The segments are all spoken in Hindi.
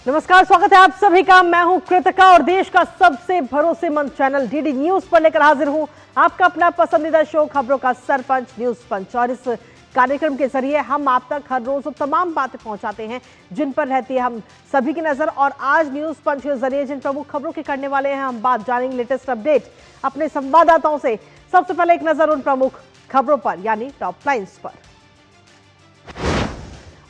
नमस्कार, स्वागत है आप सभी का। मैं हूं कृतिका और देश का सबसे भरोसेमंद चैनल डीडी न्यूज पर लेकर हाजिर हूं आपका अपना पसंदीदा शो खबरों का सरपंच न्यूज पंच। और इस कार्यक्रम के जरिए हम आप तक हर रोज तमाम बातें पहुंचाते हैं जिन पर रहती है हम सभी की नजर। और आज न्यूज पंच के जरिए जिन प्रमुख खबरों की करने वाले हैं हम बात जानेंगे लेटेस्ट अपडेट अपने संवाददाताओं से। सबसे पहले एक नजर उन प्रमुख खबरों पर यानी टॉप लाइन्स पर।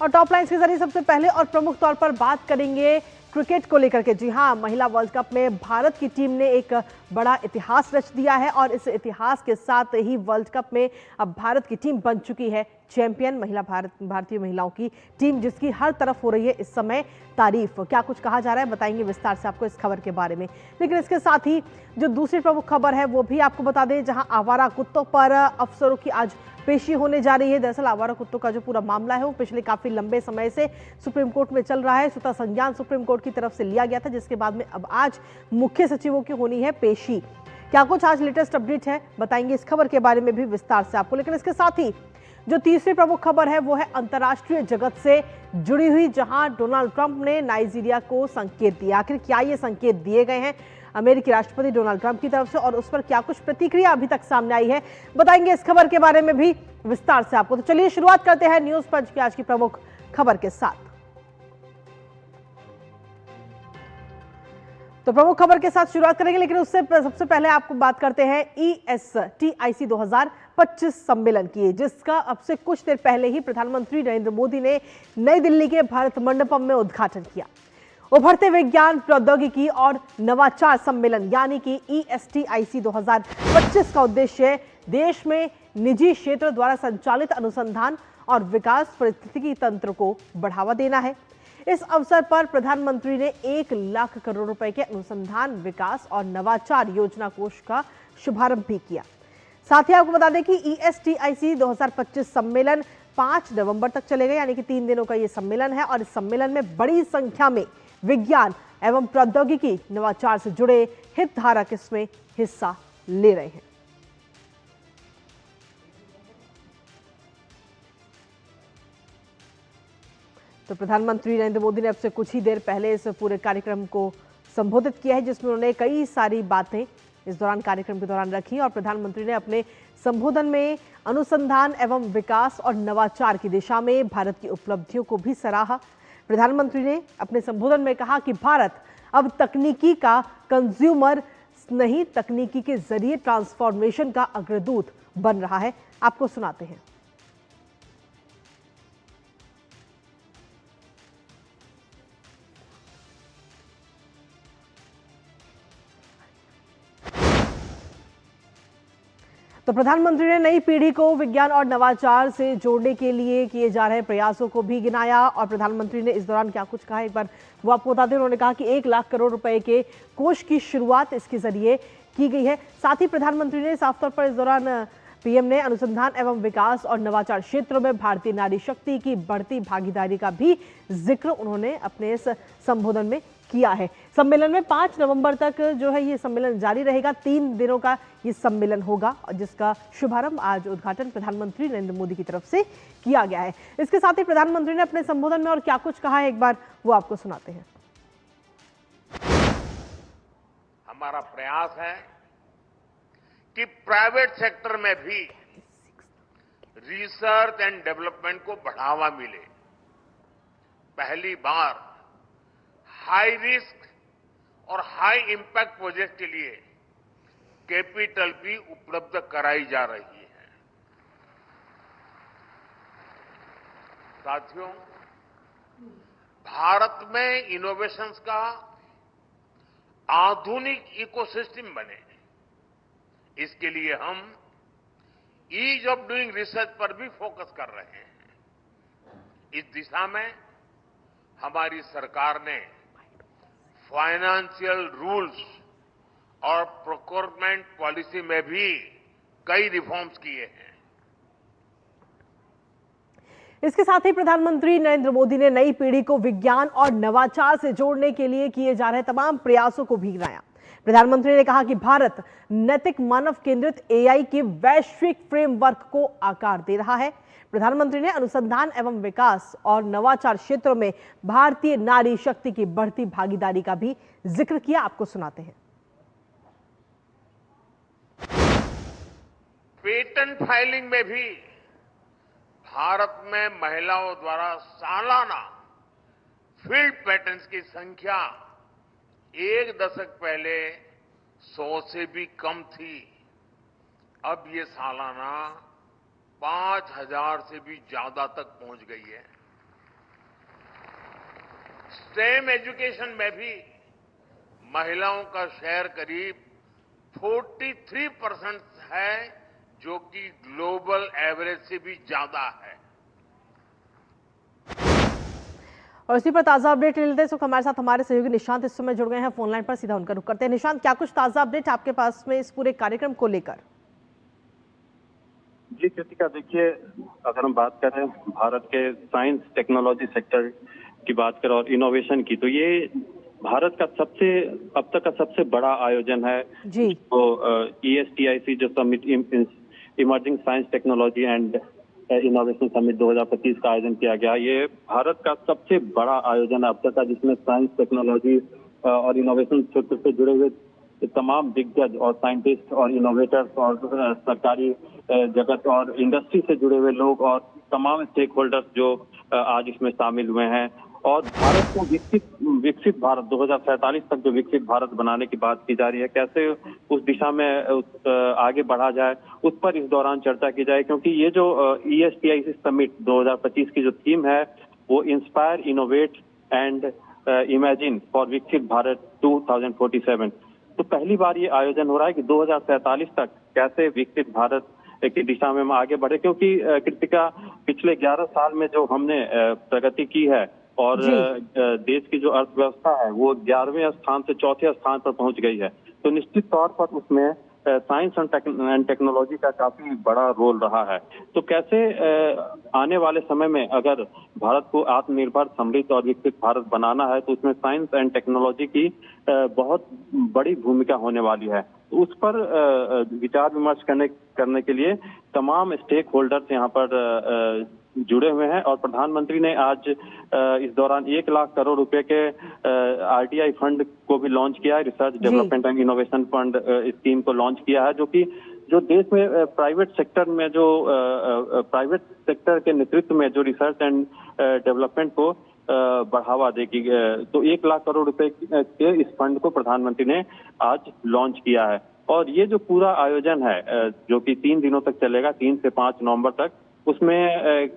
और टॉप लाइन्स के जरिए सबसे पहले और प्रमुख तौर पर बात करेंगे क्रिकेट को लेकर के। जी हां, महिला वर्ल्ड कप में भारत की टीम ने एक बड़ा इतिहास रच दिया है और इस इतिहास के साथ ही वर्ल्ड कप में अब भारत की टीम बन चुकी है चैंपियन। भारतीय महिलाओं की टीम जिसकी हर तरफ हो रही है इस समय तारीफ। क्या कुछ कहा जा रहा है बताएंगे विस्तार से आपको इस खबर के बारे में। लेकिन इसके साथ ही जो दूसरी प्रमुख खबर है वो भी आपको बता दें, जहां आवारा कुत्तों पर अफसरों की आज पेशी होने जा रही है। दरअसल आवारा कुत्तों का जो पूरा मामला है वो पिछले काफी लंबे समय से सुप्रीम कोर्ट में चल रहा है। स्वतः संज्ञान सुप्रीम कोर्ट की तरफ से लिया गया था, जिसके बाद में अब आज मुख्य सचिवों की होनी है पेशी। क्या कुछ आज लेटेस्ट अपडेट है बताएंगे इस खबर के बारे में भी विस्तार से आपको। लेकिन इसके साथ ही जो तीसरी प्रमुख खबर है वो है अंतर्राष्ट्रीय जगत से जुड़ी हुई, जहां डोनाल्ड ट्रंप ने नाइजीरिया को संकेत दिया। आखिर क्या ये संकेत दिए गए हैं अमेरिकी राष्ट्रपति डोनाल्ड ट्रंप की तरफ से और उस पर क्या कुछ प्रतिक्रिया अभी तक सामने आई है बताएंगे इस खबर के बारे में भी विस्तार से आपको। तो चलिए शुरुआत करते हैं न्यूज पंच की आज की प्रमुख खबर के साथ। तो प्रमुख खबर के साथ शुरुआत करेंगे, लेकिन उससे सबसे पहले आपको बात करते हैं ESTIC 2025 सम्मेलन की, जिसका अब से कुछ देर पहले ही प्रधानमंत्री नरेंद्र मोदी ने नई दिल्ली के भारत मंडपम में उद्घाटन किया। उभरते विज्ञान, प्रौद्योगिकी और नवाचार सम्मेलन यानी कि ESTIC 2025 का उद्देश्य देश में निजी क्षेत्र द्वारा संचालित अनुसंधान और विकास पारिस्थितिकी तंत्र को बढ़ावा देना है। इस अवसर पर प्रधानमंत्री ने 1 लाख करोड़ रुपए के अनुसंधान, विकास और नवाचार योजना कोष का शुभारंभ भी किया। साथ ही आपको बता दें कि ESTIC 2025 सम्मेलन 5 नवंबर तक चलेगा, यानी कि 3 दिनों का ये सम्मेलन है। और इस सम्मेलन में बड़ी संख्या में विज्ञान एवं प्रौद्योगिकी नवाचार से जुड़े हितधारक इसमें हिस्सा ले रहे हैं। तो प्रधानमंत्री नरेंद्र मोदी ने अब से कुछ ही देर पहले इस पूरे कार्यक्रम को संबोधित किया है, जिसमें उन्होंने कई सारी बातें इस दौरान कार्यक्रम के दौरान रखी। और प्रधानमंत्री ने अपने संबोधन में अनुसंधान एवं विकास और नवाचार की दिशा में भारत की उपलब्धियों को भी सराहा। प्रधानमंत्री ने अपने संबोधन में कहा कि भारत अब तकनीकी का कंज्यूमर नहीं, तकनीकी के जरिए ट्रांसफॉर्मेशन का अग्रदूत बन रहा है। आपको सुनाते हैं। तो प्रधानमंत्री ने नई पीढ़ी को विज्ञान और नवाचार से जोड़ने के लिए किए जा रहे प्रयासों को भी गिनाया। और प्रधानमंत्री ने इस दौरान क्या कुछ कहा एक बार वो आपको बता दें। उन्होंने कहा कि 1 लाख करोड़ रुपए के कोष की शुरुआत इसके जरिए की गई है। साथ ही प्रधानमंत्री ने साफ तौर पर इस दौरान पीएम ने अनुसंधान एवं विकास और नवाचार क्षेत्रों में भारतीय नारी शक्ति की बढ़ती भागीदारी का भी जिक्र उन्होंने अपने इस संबोधन में किया है। सम्मेलन में 5 नवंबर तक जो है ये सम्मेलन जारी रहेगा। 3 दिनों का ये सम्मेलन होगा, जिसका शुभारंभ आज उद्घाटन प्रधानमंत्री नरेंद्र मोदी की तरफ से किया गया है। इसके साथ ही प्रधानमंत्री ने अपने संबोधन में और क्या कुछ कहा है एक बार वो आपको सुनाते हैं। हमारा प्रयास है कि प्राइवेट सेक्टर में भी रिसर्च एंड डेवलपमेंट को बढ़ावा मिले। पहली बार हाई रिस्क और हाई इंपैक्ट प्रोजेक्ट के लिए कैपिटल भी उपलब्ध कराई जा रही है। साथियों, भारत में इनोवेशंस का आधुनिक इकोसिस्टम बने, इसके लिए हम ईज ऑफ डूइंग रिसर्च पर भी फोकस कर रहे हैं। इस दिशा में हमारी सरकार ने फाइनेंशियल रूल्स और प्रोक्योरमेंट पॉलिसी में भी कई रिफॉर्म्स किए हैं। इसके साथ ही प्रधानमंत्री नरेंद्र मोदी ने नई पीढ़ी को विज्ञान और नवाचार से जोड़ने के लिए किए जा रहे तमाम प्रयासों को भी गिनाया। प्रधानमंत्री ने कहा कि भारत नैतिक मानव केंद्रित एआई के वैश्विक फ्रेमवर्क को आकार दे रहा है। प्रधानमंत्री ने अनुसंधान एवं विकास और नवाचार क्षेत्रों में भारतीय नारी शक्ति की बढ़ती भागीदारी का भी जिक्र किया। आपको सुनाते हैं। पेटेंट फाइलिंग में भी भारत में महिलाओं द्वारा सालाना फील्ड पेटेंट्स की संख्या एक दशक पहले 100 से भी कम थी। अब ये सालाना 5000 से भी ज्यादा तक पहुंच गई है। स्टेम एजुकेशन में भी महिलाओं का शेयर करीब 43% है, जो कि ग्लोबल एवरेज से भी ज्यादा है। और इसी पर ताजा अपडेट ले लेते हैं। इस वक्त हमारे साथ हमारे सहयोगी निशांत इस समय जुड़ गए हैं फोन लाइन पर। सीधा उनका रुख करते हैं। निशांत, क्या कुछ ताजा अपडेट आपके पास में इस पूरे कार्यक्रम को लेकर? जी कृतिका, देखिए, अगर हम बात करें भारत के साइंस टेक्नोलॉजी सेक्टर की बात करें और इनोवेशन की, तो ये भारत का अब तक का सबसे बड़ा आयोजन है जी। तो ESTIC जो summit emerging science technology and innovation summit 2025 का आयोजन किया गया। ये भारत का सबसे बड़ा आयोजन अब तक का, जिसमें साइंस टेक्नोलॉजी और इनोवेशन क्षेत्र से जुड़े हुए तमाम दिग्गज और साइंटिस्ट और इनोवेटर्स और सरकारी जगत और इंडस्ट्री से जुड़े हुए लोग और तमाम स्टेक होल्डर्स जो आज इसमें शामिल हुए हैं। और भारत को विकसित भारत 2047 तक जो विकसित भारत बनाने की बात की जा रही है, कैसे उस दिशा में आगे बढ़ा जाए, उस पर इस दौरान चर्चा की जाए। क्योंकि ये जो ESTIC समिट 2025 की जो थीम है वो inspire, innovate and imagine for विकसित भारत 2047। तो पहली बार ये आयोजन हो रहा है कि 2047 तक कैसे विकसित भारत की दिशा में हम आगे बढ़े। क्योंकि कृतिका, पिछले 11 साल में जो हमने प्रगति की है और देश की जो अर्थव्यवस्था है वो 11वें स्थान से 4थे स्थान पर पहुंच गई है, तो निश्चित तौर पर उसमें साइंस एंड टेक्नोलॉजी का काफी बड़ा रोल रहा है। तो कैसे आने वाले समय में अगर भारत को आत्मनिर्भर, समृद्ध और विकसित भारत बनाना है, तो उसमें साइंस एंड टेक्नोलॉजी की बहुत बड़ी भूमिका होने वाली है। तो उस पर विचार विमर्श करने के लिए तमाम स्टेक होल्डर्स यहाँ पर जुड़े हुए हैं। और प्रधानमंत्री ने आज इस दौरान 1 लाख करोड़ रुपए के RTI फंड को भी लॉन्च किया है, research development and innovation fund scheme को लॉन्च किया है, जो देश में प्राइवेट सेक्टर के नेतृत्व में जो रिसर्च एंड डेवलपमेंट को बढ़ावा देगी। तो 1 लाख करोड़ रुपए के इस फंड को प्रधानमंत्री ने आज लॉन्च किया है। और ये जो पूरा आयोजन है जो कि 3 दिनों तक चलेगा, 3 से 5 नवंबर तक, उसमें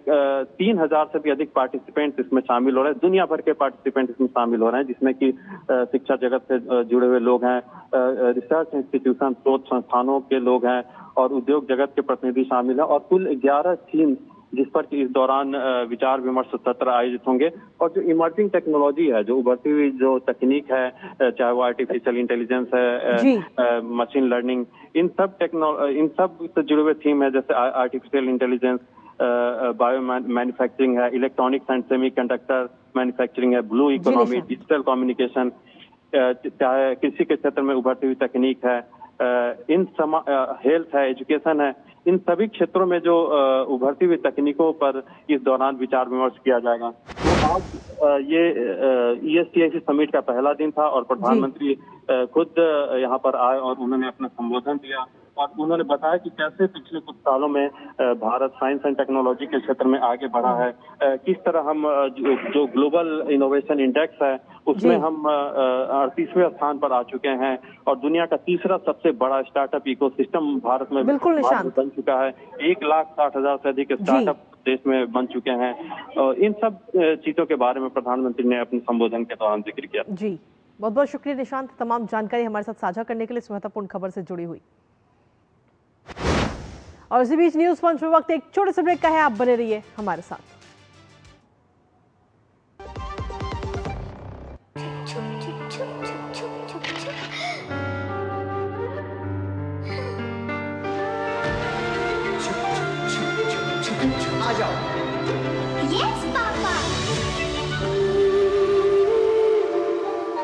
3000 से भी अधिक पार्टिसिपेंट्स इसमें शामिल हो रहे हैं। दुनिया भर के पार्टिसिपेंट इसमें शामिल हो रहे हैं, जिसमें कि शिक्षा जगत से जुड़े हुए लोग हैं, रिसर्च इंस्टीट्यूशन, शोध संस्थानों के लोग हैं और उद्योग जगत के प्रतिनिधि शामिल हैं। और कुल 11 थीम जिस पर कि इस दौरान विचार विमर्श सत्र आयोजित होंगे। और जो इमर्जिंग टेक्नोलॉजी है, जो उभरती हुई जो तकनीक है, चाहे वो आर्टिफिशियल इंटेलिजेंस है, मशीन लर्निंग, इन सब से जुड़े हुए थीम है, जैसे आर्टिफिशियल इंटेलिजेंस, बायो मैन्युफैक्चरिंग है, इलेक्ट्रॉनिक्स एंड सेमीकंडक्टर मैन्युफैक्चरिंग है, ब्लू इकोनॉमी, डिजिटल कम्युनिकेशन, चाहे कृषि के क्षेत्र में उभरती हुई तकनीक है, हेल्थ है, एजुकेशन है, इन सभी क्षेत्रों में जो उभरती हुई तकनीकों पर इस दौरान विचार विमर्श किया जाएगा। तो आज ये ESTIC समिट का पहला दिन था और प्रधानमंत्री खुद यहाँ पर आए और उन्होंने अपना संबोधन दिया और उन्होंने बताया कि कैसे पिछले कुछ सालों में भारत साइंस एंड टेक्नोलॉजी के क्षेत्र में आगे बढ़ा है, किस तरह हम जो ग्लोबल इनोवेशन इंडेक्स है उसमें हम 38वें स्थान पर आ चुके हैं और दुनिया का तीसरा सबसे बड़ा स्टार्टअप इकोसिस्टम भारत में बन चुका है। 1,60,000 से अधिक स्टार्टअप देश में बन चुके हैं। और इन सब चीजों के बारे में प्रधानमंत्री ने अपने संबोधन के दौरान जिक्र किया। जी, बहुत बहुत शुक्रिया निशांत, तमाम जानकारी हमारे साथ साझा करने के लिए, इस महत्वपूर्ण खबर से जुड़ी हुई। और इसी बीच न्यूज पंच में वक्त एक छोटे से ब्रेक का है, आप बने रहिए हमारे साथ। आ जाओ। Yes papa.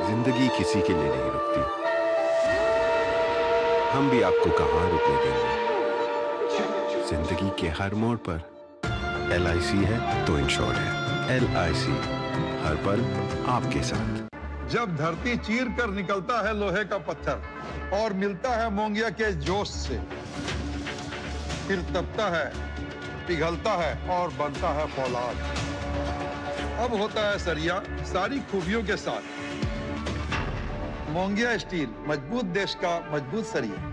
जिंदगी किसी के लिए नहीं रुकती, हम भी आपको कहां रुकने देंगे। जिंदगी के हर मोड़ पर LIC है तो इंश्योर्ड है। LIC हर पल आपके साथ। जब धरती चीर कर निकलता है लोहे का पत्थर और मिलता है मोंगिया के जोश से, फिर तपता है, पिघलता है और बनता है फौलाद। अब होता है सरिया सारी खूबियों के साथ। मोंगिया स्टील, मजबूत देश का मजबूत सरिया।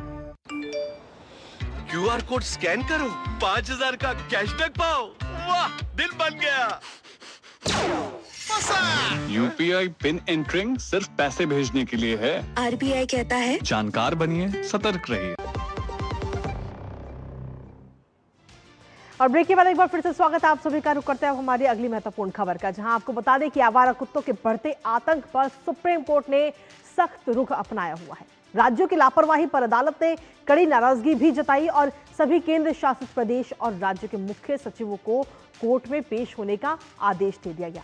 QR कोड स्कैन करो, 5000 का कैशबैक पाओ। वाह, दिल बन गया। UPI पिन एंटरिंग सिर्फ पैसे भेजने के लिए है। RBI कहता है जानकार बनिए, सतर्क रहिए। और ब्रेक के बाद एक बार फिर से स्वागत है आप सभी का। रुक करते हैं अब हमारी अगली महत्वपूर्ण खबर का, जहां आपको बता दें कि आवारा कुत्तों के बढ़ते आतंक पर सुप्रीम कोर्ट ने सख्त रुख अपनाया हुआ है। राज्यों की लापरवाही पर अदालत ने कड़ी नाराजगी भी जताई और सभी केंद्र शासित प्रदेश और राज्य के मुख्य सचिवों को कोर्ट में पेश होने का आदेश दे दिया गया।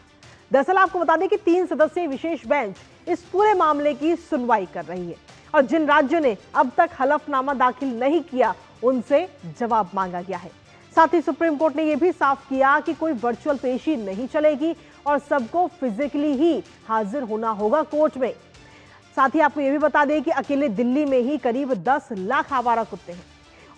दरअसल आपको बता दें कि 3 सदस्यीय विशेष बेंच इस पूरे मामले की सुनवाई कर रही है और जिन राज्यों ने अब तक हलफनामा दाखिल नहीं किया उनसे जवाब मांगा गया है। साथ ही सुप्रीम कोर्ट ने यह भी साफ किया कि कोई वर्चुअल पेशी नहीं चलेगी और सबको फिजिकली ही हाजिर होना होगा कोर्ट में। साथ ही आपको यह भी बता दें कि अकेले दिल्ली में ही करीब 10 लाख आवारा कुत्ते हैं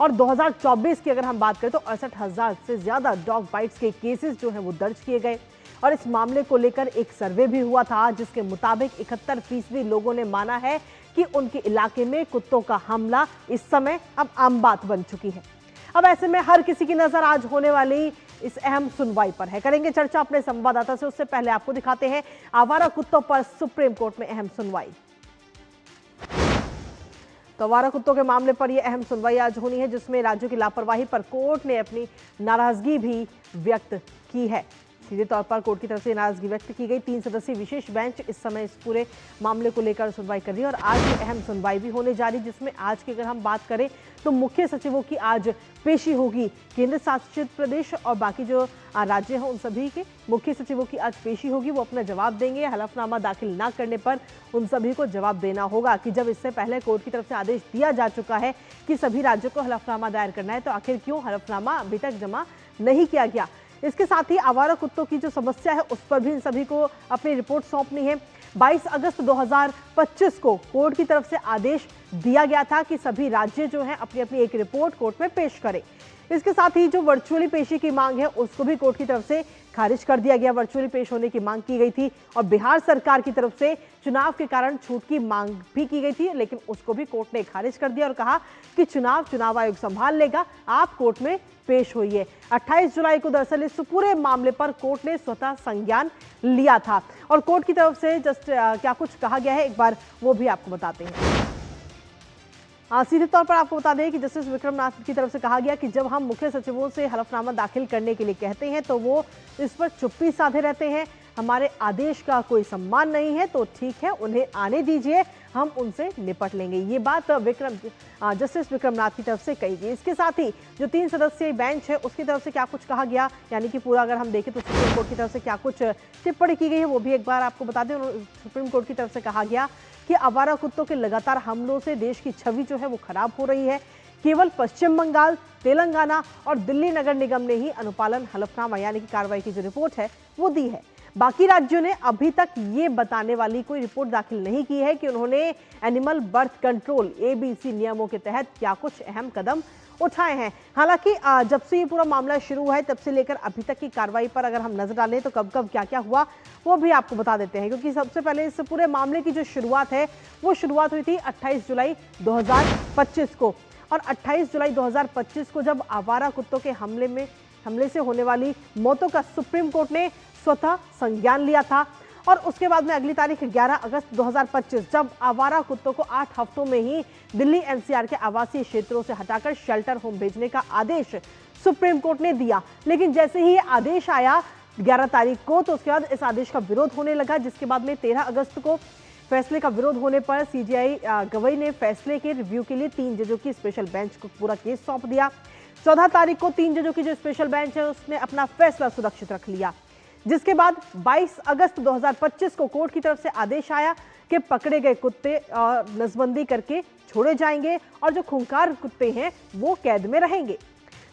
और 2024 की अगर हम बात करें तो 68,000 से ज्यादा डॉग बाइट्स के केसेस जो हैं वो दर्ज किए गए। और इस मामले को लेकर एक सर्वे भी हुआ था जिसके मुताबिक 71% लोगों ने माना है कि उनके इलाके में कुत्तों का हमला इस समय अब आम बात बन चुकी है। अब ऐसे में हर किसी की नजर आज होने वाली इस अहम सुनवाई पर है। करेंगे चर्चा अपने संवाददाता से, उससे पहले आपको दिखाते हैं आवारा कुत्तों पर सुप्रीम कोर्ट में अहम सुनवाई। तो आवारा कुत्तों के मामले पर यह अहम सुनवाई आज होनी है जिसमें राज्यों की लापरवाही पर कोर्ट ने अपनी नाराजगी भी व्यक्त की है। सीधे तौर पर कोर्ट की तरफ से नाराजगी व्यक्त की गई। 3 सदस्यीय विशेष बेंच इस समय इस पूरे मामले को लेकर सुनवाई कर रही है और आज ये अहम सुनवाई भी होने जा रही है जिसमें आज की अगर हम बात करें तो मुख्य सचिवों की आज पेशी होगी। केंद्र शासित प्रदेश और बाकी जो राज्य हैं उन सभी के मुख्य सचिवों की आज पेशी होगी। वो अपना जवाब देंगे। हलफनामा दाखिल ना करने पर उन सभी को जवाब देना होगा कि जब इससे पहले कोर्ट की तरफ से आदेश दिया जा चुका है कि सभी राज्यों को हलफनामा दायर करना है तो आखिर क्यों हलफनामा अभी तक जमा नहीं किया गया। इसके साथ ही आवारा कुत्तों की जो समस्या है उस पर भी इन सभी को अपनी रिपोर्ट सौंपनी है। 22 अगस्त 2025 को कोर्ट की तरफ से आदेश दिया गया था कि सभी राज्य जो हैं अपनी अपनी एक रिपोर्ट कोर्ट में पेश करें। इसके साथ ही जो वर्चुअली पेशी की मांग है उसको भी कोर्ट की तरफ से खारिज कर दिया गया। वर्चुअली पेश होने की मांग की गई थी और बिहार सरकार की तरफ से चुनाव के कारण छूट की मांग भी की गई थी, लेकिन उसको भी कोर्ट ने खारिज कर दिया और कहा कि चुनाव आयोग संभाल लेगा, आप कोर्ट में पेश होइए। 28 जुलाई को दरअसल इस पूरे मामले पर कोर्ट ने स्वतः संज्ञान लिया था और कोर्ट की तरफ से क्या कुछ कहा गया है एक बार वो भी आपको बताते हैं। सीधे तौर पर आपको बता दें कि जस्टिस विक्रमनाथ की तरफ से कहा गया कि जब हम मुख्य सचिवों से हलफनामा दाखिल करने के लिए कहते हैं तो वो इस पर चुप्पी साधे रहते हैं। हमारे आदेश का कोई सम्मान नहीं है तो ठीक है, उन्हें आने दीजिए, हम उनसे निपट लेंगे। ये बात जस्टिस विक्रमनाथ की तरफ से कही गई। इसके साथ ही जो 3 सदस्यीय बेंच है उसकी तरफ से क्या कुछ कहा गया, यानी कि पूरा अगर हम देखें तो सुप्रीम कोर्ट की तरफ से क्या कुछ टिप्पणी की गई है वो भी एक बार आपको बता दें। सुप्रीम कोर्ट की तरफ से कहा गया कि आवारा कुत्तों के लगातार हमलों से देश की छवि जो है वो खराब हो रही है। केवल पश्चिम बंगाल, तेलंगाना और दिल्ली नगर निगम ने ही अनुपालन हलफनामा यानी कि कार्रवाई की जो रिपोर्ट है वो दी है। बाकी राज्यों ने अभी तक ये बताने वाली कोई रिपोर्ट दाखिल नहीं की है कि उन्होंने एनिमल बर्थ कंट्रोल ABC नियमों के तहत क्या कुछ अहम कदम उठाए हैं। हालांकि जब से ये पूरा मामला शुरू है तब से लेकर अभी तक की कार्रवाई पर अगर हम नजर डालें तो कब कब क्या क्या हुआ वो भी आपको बता देते हैं, क्योंकि सबसे पहले इस पूरे मामले की जो शुरुआत है वो शुरुआत हुई थी 28 जुलाई 2025 को। और 28 जुलाई 2025 को जब आवारा कुत्तों के हमले से होने वाली मौतों का सुप्रीम कोर्ट ने स्वतः संज्ञान लिया था और उसके बाद में अगली तारीख 11 अगस्त 2025 जब आवारा कुत्तों को 8 हफ्तों में ही दिल्ली NCR के आवासीय क्षेत्रों से हटाकर शेल्टर होम भेजने का आदेश सुप्रीम कोर्ट ने दिया। लेकिन जैसे ही ये आदेश आया 11 तारीख को तो उसके बाद इस आदेश का विरोध होने लगा, जिसके बाद में 13 अगस्त को फैसले का विरोध होने पर CJI गवई ने फैसले के रिव्यू के लिए 3 जजों की स्पेशल बेंच को पूरा केस सौंप दिया। 14 तारीख को 3 जजों की जो स्पेशल बेंच है उसने अपना फैसला सुरक्षित रख लिया। जिसके बाद 22 अगस्त 2025 को कोर्ट की तरफ से आदेश आया कि पकड़े गए कुत्ते नसबंदी करके छोड़े जाएंगे और जो खूंखार कुत्ते हैं वो कैद में रहेंगे।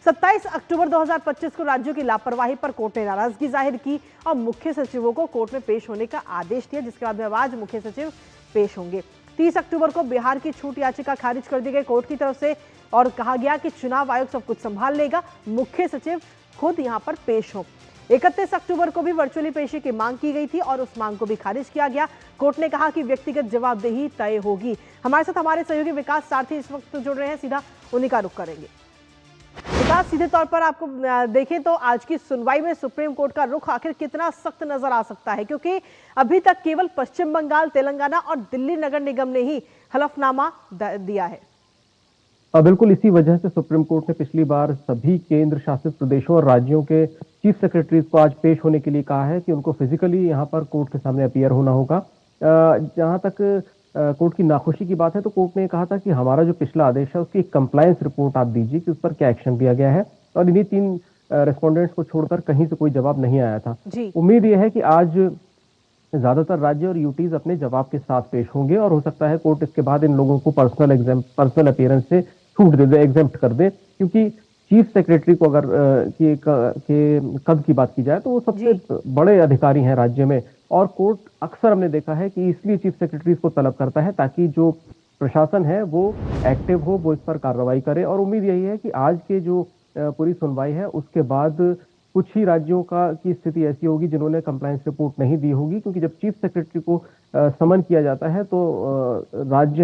27 अक्टूबर 2025 को राज्यों की लापरवाही पर कोर्ट ने नाराजगी जाहिर की और मुख्य सचिवों को कोर्ट में पेश होने का आदेश दिया, जिसके बाद में आज मुख्य सचिव पेश होंगे। 30 अक्टूबर को बिहार की छूट याचिका खारिज कर दी गई कोर्ट की तरफ से और कहा गया कि चुनाव आयोग सब कुछ संभाल लेगा, मुख्य सचिव खुद यहां पर पेश हो। 31 अक्टूबर को भी वर्चुअली पेशी की मांग की गई थी और उस मांग को भी खारिज किया गया। कोर्ट ने कहा कि व्यक्तिगत जवाबदेही तय होगी। हमारे साथ हमारे सहयोगी विकास सारथी इस वक्त जुड़ रहे हैं, सीधा उन्हीं का रुख करेंगे। विकास, सीधे तौर पर आपको देखें तो आज की सुनवाई में सुप्रीम कोर्ट का रुख आखिर कितना सख्त नजर आ सकता है, क्योंकि अभी तक केवल पश्चिम बंगाल, तेलंगाना और दिल्ली नगर निगम ने ही हलफनामा दिया है। बिल्कुल इसी वजह से सुप्रीम कोर्ट ने पिछली बार सभी केंद्र शासित प्रदेशों और राज्यों के चीफ सेक्रेटरीज को आज पेश होने के लिए कहा है कि उनको फिजिकली यहाँ पर कोर्ट के सामने अपीयर होना होगा। जहाँ तक कोर्ट की नाखुशी की बात है तो कोर्ट ने कहा था कि हमारा जो पिछला आदेश है उसकी एक कंप्लायंस रिपोर्ट आप दीजिए कि उस पर क्या एक्शन लिया गया है, और इन्हीं 3 रेस्पोंडेंट्स को छोड़कर कहीं से कोई जवाब नहीं आया था। उम्मीद यह है कि आज ज्यादातर राज्य और यूटीज अपने जवाब के साथ पेश होंगे और हो सकता है कोर्ट इसके बाद इन लोगों को पर्सनल अपीयरेंस से छूट दे दे, एग्जेम्प्ट कर दे, क्योंकि चीफ सेक्रेटरी को अगर कद की बात की जाए तो वो सबसे बड़े अधिकारी हैं राज्य में, और कोर्ट अक्सर हमने देखा है कि इसलिए चीफ सेक्रेटरी को तलब करता है ताकि जो प्रशासन है वो एक्टिव हो, वो इस पर कार्रवाई करे। और उम्मीद यही है कि आज के जो पूरी सुनवाई है उसके बाद कुछ ही राज्यों की स्थिति ऐसी होगी जिन्होंने कंप्लायंस रिपोर्ट नहीं दी होगी, क्योंकि जब चीफ सेक्रेटरी को समन किया जाता है तो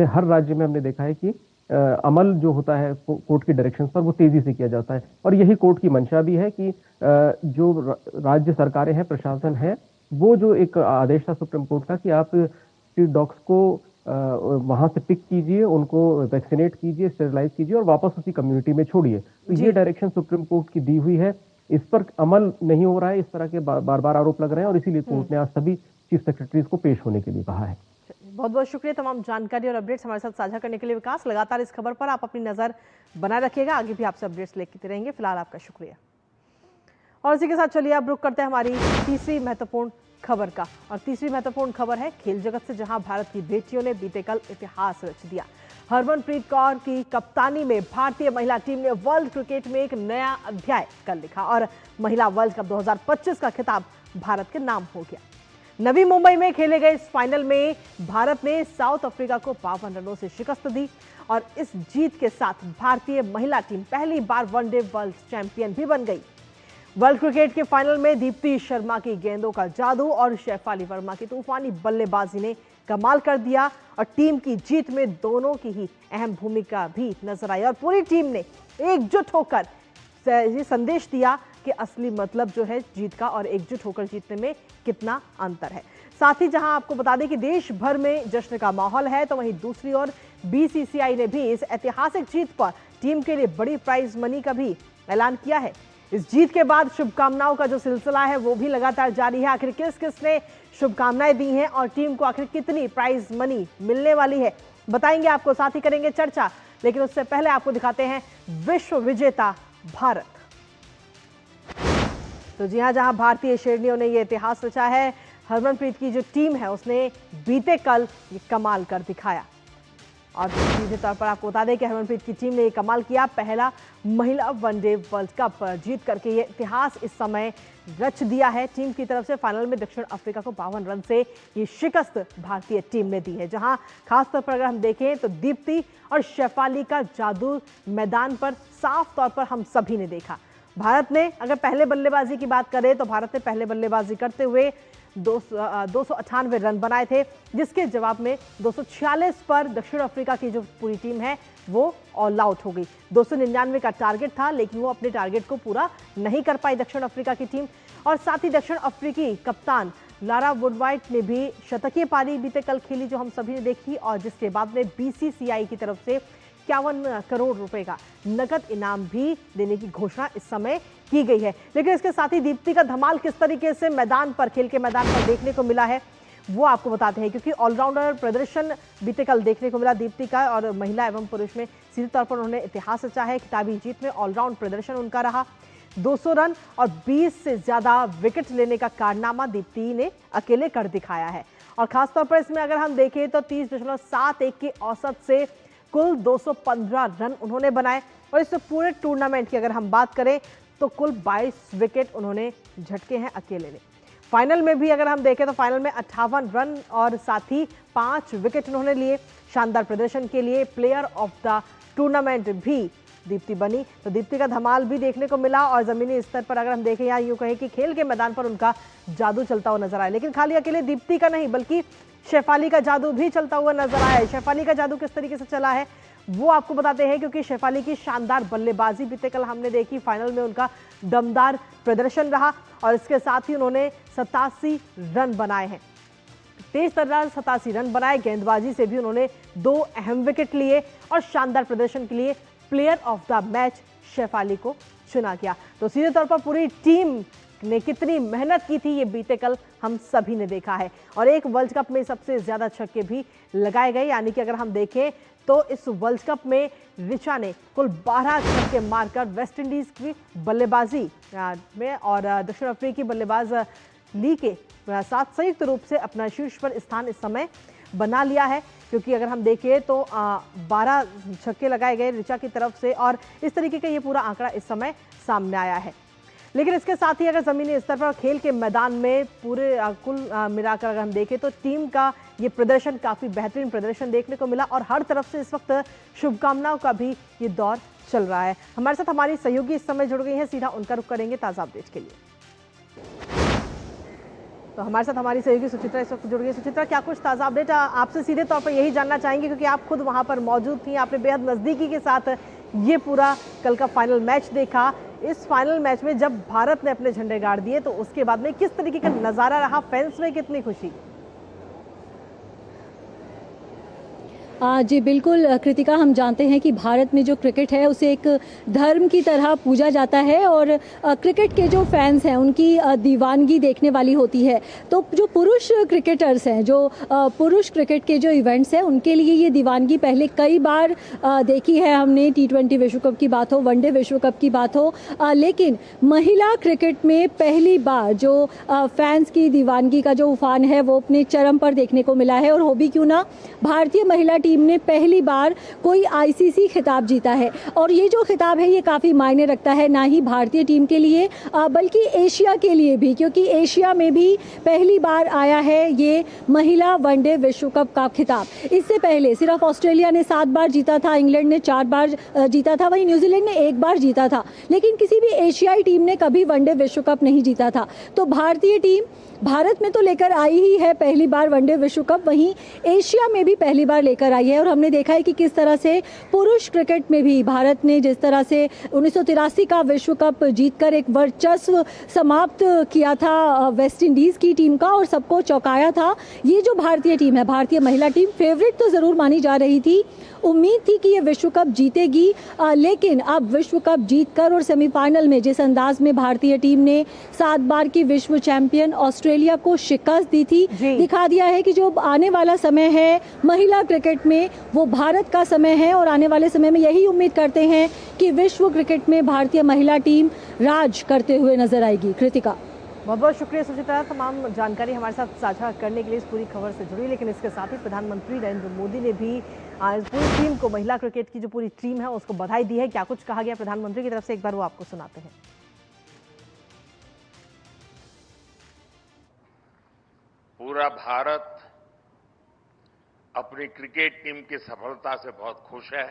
हर राज्य में हमने देखा है कि अमल जो होता है कोर्ट की डायरेक्शंस पर वो तेजी से किया जाता है, और यही कोर्ट की मंशा भी है कि जो राज्य सरकारें हैं, प्रशासन है, वो जो एक आदेश था सुप्रीम कोर्ट का कि आप स्ट्रीट डॉग्स को वहां से पिक कीजिए, उनको वैक्सीनेट कीजिए, स्टेरिलाइज कीजिए और वापस उसी कम्युनिटी में छोड़िए, तो ये डायरेक्शन सुप्रीम कोर्ट की दी हुई है। इस पर अमल नहीं हो रहा है, इस तरह के बार बार आरोप लग रहे हैं और इसीलिए कोर्ट ने आज सभी चीफ सेक्रेटरीज को पेश होने के लिए कहा है। बहुत बहुत शुक्रिया तमाम जानकारी और अपडेट्स हमारे साथ साझा करने के लिए विकास। लगातार इस खबर पर आप अपनी नजर बनाए रखिएगा, आगे भी आपसे अपडेट्स लेते रहेंगे। फिलहाल आपका शुक्रिया। और इसी के साथ चलिए अब रुक करते हैं हमारी तीसरी महत्वपूर्ण खबर का, और तीसरी महत्वपूर्ण खबर है खेल जगत से, जहां भारत की बेटियों ने बीते कल इतिहास रच दिया। हरमनप्रीत कौर की कप्तानी में भारतीय महिला टीम ने वर्ल्ड क्रिकेट में एक नया अध्याय कर लिखा और महिला वर्ल्ड कप 2025 का खिताब भारत के नाम हो गया। नवी मुंबई में खेले गए इस फाइनल में भारत ने साउथ अफ्रीका को 52 रनों से शिकस्त दी और इस जीत के साथ भारतीय महिला टीम पहली बार वनडे वर्ल्ड चैंपियन भी बन गई। वर्ल्ड क्रिकेट के फाइनल में दीप्ति शर्मा की गेंदों का जादू और शेफाली वर्मा की तूफानी बल्लेबाजी ने कमाल कर दिया और टीम की जीत में दोनों की ही अहम भूमिका भी नजर आई और पूरी टीम ने एकजुट होकर ये संदेश दिया कि असली मतलब जो है जीत का और एकजुट होकर जीतने में कितना अंतर है। साथ ही जहां आपको बता दें कि देश भर में जश्न का माहौल है, तो वहीं दूसरी ओर बीसीसीआई ने भी इस ऐतिहासिक जीत पर टीम के लिए बड़ी प्राइज मनी का भी ऐलान किया है। इस जीत के बाद शुभकामनाओं का जो सिलसिला है वो भी लगातार जारी है। आखिर किस किस ने शुभकामनाएं दी हैं और टीम को आखिर कितनी प्राइज मनी मिलने वाली है, बताएंगे आपको, साथ ही करेंगे चर्चा। लेकिन उससे पहले आपको दिखाते हैं विश्व विजेता भारत। तो जी हां, जहां भारतीय शेरनियों ने ये इतिहास रचा है, हरमनप्रीत की जो टीम है उसने बीते कल ये कमाल कर दिखाया। और सीधे तौर पर आपको बता दें कि हरमनप्रीत की टीम ने ये कमाल किया, पहला महिला वनडे वर्ल्ड कप जीत करके ये इतिहास इस समय रच दिया है। टीम की तरफ से फाइनल में दक्षिण अफ्रीका को 52 रन से ये शिकस्त भारतीय टीम ने दी है, जहां खासतौर पर अगर हम देखें तो दीप्ति और शेफाली का जादू मैदान पर साफ तौर पर हम सभी ने देखा। भारत ने अगर पहले बल्लेबाजी की बात करें तो भारत ने पहले बल्लेबाजी करते हुए 298 रन बनाए थे, जिसके जवाब में 246 पर दक्षिण अफ्रीका की जो पूरी टीम है वो ऑल आउट हो गई। 299 का टारगेट था, लेकिन वो अपने टारगेट को पूरा नहीं कर पाई दक्षिण अफ्रीका की टीम। और साथ ही दक्षिण अफ्रीकी कप्तान लारा वुडवाइट ने भी शतकीय पारी बीते कल खेली, जो हम सभी ने देखी, और जिसके बाद में बीसीसीआई की तरफ से 51 करोड़ रुपए का नकद इनाम भी देने की घोषणा इस समय की गई है। लेकिन इसके साथ ही दीप्ति का धमाल किस तरीके से मैदान पर, खेल के मैदान पर देखने को मिला है वो आपको बताते हैं, क्योंकि ऑलराउंडर प्रदर्शन बीते कल देखने को मिला दीप्ति का, और महिला एवं पुरुष में सीधे तौर पर उन्होंने इतिहास रचा है। खिताबी जीत में ऑलराउंड प्रदर्शन उनका रहा। 200 रन और 20 से ज्यादा विकेट लेने का कारनामा दीप्ति ने अकेले कर दिखाया है। और खासतौर पर इसमें अगर हम देखें तो 30.71 की औसत से कुल 215 रन उन्होंने बनाए। और इस पूरे टूर्नामेंट की अगर हम बात करें तो कुल 22 विकेट उन्होंने झटके हैं अकेले ने। फाइनल में भी अगर हम देखें तो फाइनल में 58 रन और साथ ही 5 विकेट उन्होंने लिए। शानदार प्रदर्शन के लिए प्लेयर ऑफ द टूर्नामेंट भी दीप्ति बनी। तो दीप्ति का धमाल भी देखने को मिला और जमीनी स्तर पर अगर हम देखें या यूं कहें कि खेल के मैदान पर उनका जादू चलता हुआ नजर आया। लेकिन खाली अकेले दीप्ति का नहीं बल्कि शेफाली का जादू भी चलता हुआ नजर आया है। शेफाली का जादू किस तरीके से चला है वो आपको बताते हैं, क्योंकि शेफाली की शानदार बल्लेबाजी बीते कल हमने देखी। फाइनल में उनका दमदार प्रदर्शन रहा और इसके साथ ही उन्होंने 87 रन बनाए हैं। तेज तर्रार 87 रन बनाए। गेंदबाजी से भी उन्होंने 2 अहम विकेट लिए और शानदार प्रदर्शन के लिए player of the match Shafali को चुना गया। तो सीधे तौर पर पूरी टीम ने कितनी मेहनत की थी ये बीते कल हम सभी ने देखा है। और एक वर्ल्ड कप में सबसे ज्यादा छक्के भी लगाए गए, यानी कि अगर हम देखें तो इस वर्ल्ड कप में ऋचा ने कुल 12 छक्के मारकर वेस्ट इंडीज की बल्लेबाजी में और दक्षिण अफ्रीकी बल्लेबाज ली के साथ संयुक्त रूप से अपना शीर्ष पर स्थान इस समय बना लिया है। क्योंकि अगर हम देखें तो 12 छक्के लगाए गए ऋचा की तरफ से और इस तरीके का ये पूरा आंकड़ा इस समय सामने आया है। लेकिन इसके साथ ही अगर जमीनी स्तर पर खेल के मैदान में पूरे कुल मिलाकर अगर हम देखें तो टीम का ये प्रदर्शन काफ़ी बेहतरीन प्रदर्शन देखने को मिला और हर तरफ से इस वक्त शुभकामनाओं का भी ये दौर चल रहा है। हमारे साथ हमारी सहयोगी इस समय जुड़ गई हैं, सीधा उनका रुख करेंगे ताज़ा अपडेट के लिए। तो हमारे साथ हमारी सहयोगी सुचित्रा इस वक्त जुड़ गई। सुचित्रा, क्या कुछ ताज़ा अपडेट आपसे सीधे तौर पर यही जानना चाहेंगे, क्योंकि आप खुद वहाँ पर मौजूद थी, आपने बेहद नज़दीकी के साथ ये पूरा कल का फाइनल मैच देखा। इस फाइनल मैच में जब भारत ने अपने झंडे गाड़ दिए तो उसके बाद में किस तरीके का नज़ारा रहा, फैंस में कितनी खुशी? जी बिल्कुल कृतिका, हम जानते हैं कि भारत में जो क्रिकेट है उसे एक धर्म की तरह पूजा जाता है और क्रिकेट के जो फैंस हैं उनकी दीवानगी देखने वाली होती है। तो जो पुरुष क्रिकेटर्स हैं, जो पुरुष क्रिकेट के जो इवेंट्स हैं, उनके लिए ये दीवानगी पहले कई बार देखी है हमने। T20 विश्व कप की बात हो, वनडे विश्व कप की बात हो, लेकिन महिला क्रिकेट में पहली बार जो फैंस की दीवानगी का जो उफान है वो अपने चरम पर देखने को मिला है। और हो भी क्यों ना, भारतीय महिला टीम ने पहली बार कोई आईसीसी खिताब जीता है और ये जो खिताब है ये काफ़ी मायने रखता है, ना ही भारतीय टीम के लिए बल्कि एशिया के लिए भी, क्योंकि एशिया में भी पहली बार आया है ये महिला वनडे विश्व कप का खिताब। इससे पहले सिर्फ ऑस्ट्रेलिया ने 7 बार जीता था, इंग्लैंड ने 4 बार जीता था, वहीं न्यूजीलैंड ने 1 बार जीता था, लेकिन किसी भी एशियाई टीम ने कभी वनडे विश्व कप नहीं जीता था। तो भारतीय टीम भारत में तो लेकर आई ही है पहली बार वनडे विश्व कप, वहीं एशिया में भी पहली बार लेकर आई है। और हमने देखा है कि किस तरह से पुरुष क्रिकेट में भी भारत ने जिस तरह से 1983 का विश्व कप जीतकर एक वर्चस्व समाप्त किया था वेस्ट इंडीज़ की टीम का और सबको चौंकाया था। ये जो भारतीय टीम है, भारतीय महिला टीम, फेवरेट तो ज़रूर मानी जा रही थी, उम्मीद थी कि ये विश्व कप जीतेगी, लेकिन अब विश्व कप जीतकर और सेमीफाइनल में जिस अंदाज में भारतीय टीम ने 7 बार की विश्व चैंपियन ऑस्ट्रेलिया को शिकस्त दी थी, दिखा दिया है कि जो आने वाला समय है महिला क्रिकेट में वो भारत का समय है। और आने वाले समय में यही उम्मीद करते हैं कि विश्व क्रिकेट में भारतीय महिला टीम राज करते हुए नजर आएगी। कृतिका, बहुत बहुत शुक्रिया सुचित्रा, तमाम जानकारी हमारे साथ साझा करने के लिए, इस पूरी खबर से जुड़ी। लेकिन इसके साथ ही प्रधानमंत्री नरेंद्र मोदी ने भी पूरी टीम को, महिला क्रिकेट की जो पूरी टीम है उसको बधाई दी है। क्या कुछ कहा गया प्रधानमंत्री की तरफ से, एक बार वो आपको सुनाते हैं। पूरा भारत अपनी क्रिकेट टीम की सफलता से बहुत खुश है।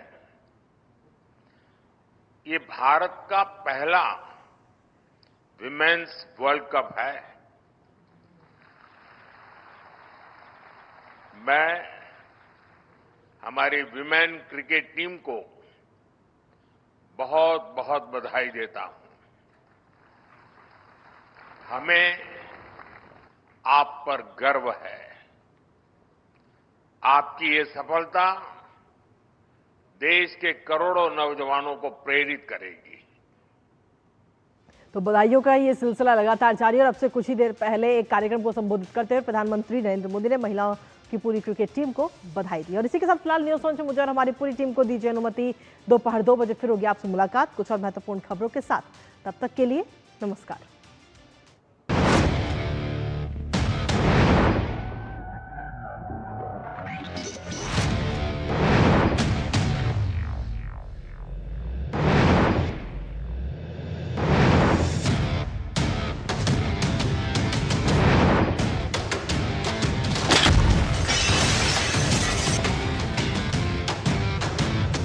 ये भारत का पहला विमेन्स वर्ल्ड कप है। मैं हमारी विमेन क्रिकेट टीम को बहुत बहुत बधाई देता हूं। हमें आप पर गर्व है। आपकी ये सफलता देश के करोड़ों नौजवानों को प्रेरित करेगी। तो बधाइयों का ये सिलसिला लगातार जारी है और अब से कुछ ही देर पहले एक कार्यक्रम को संबोधित करते हुए प्रधानमंत्री नरेंद्र मोदी ने महिलाओं की पूरी क्रिकेट टीम को बधाई दी। और इसी के साथ फिलहाल न्यूज़ लॉन्च में मुझे और हमारी पूरी टीम को दीजिए अनुमति। दोपहर 2 बजे फिर होगी आपसे मुलाकात कुछ और महत्वपूर्ण खबरों के साथ। तब तक के लिए नमस्कार।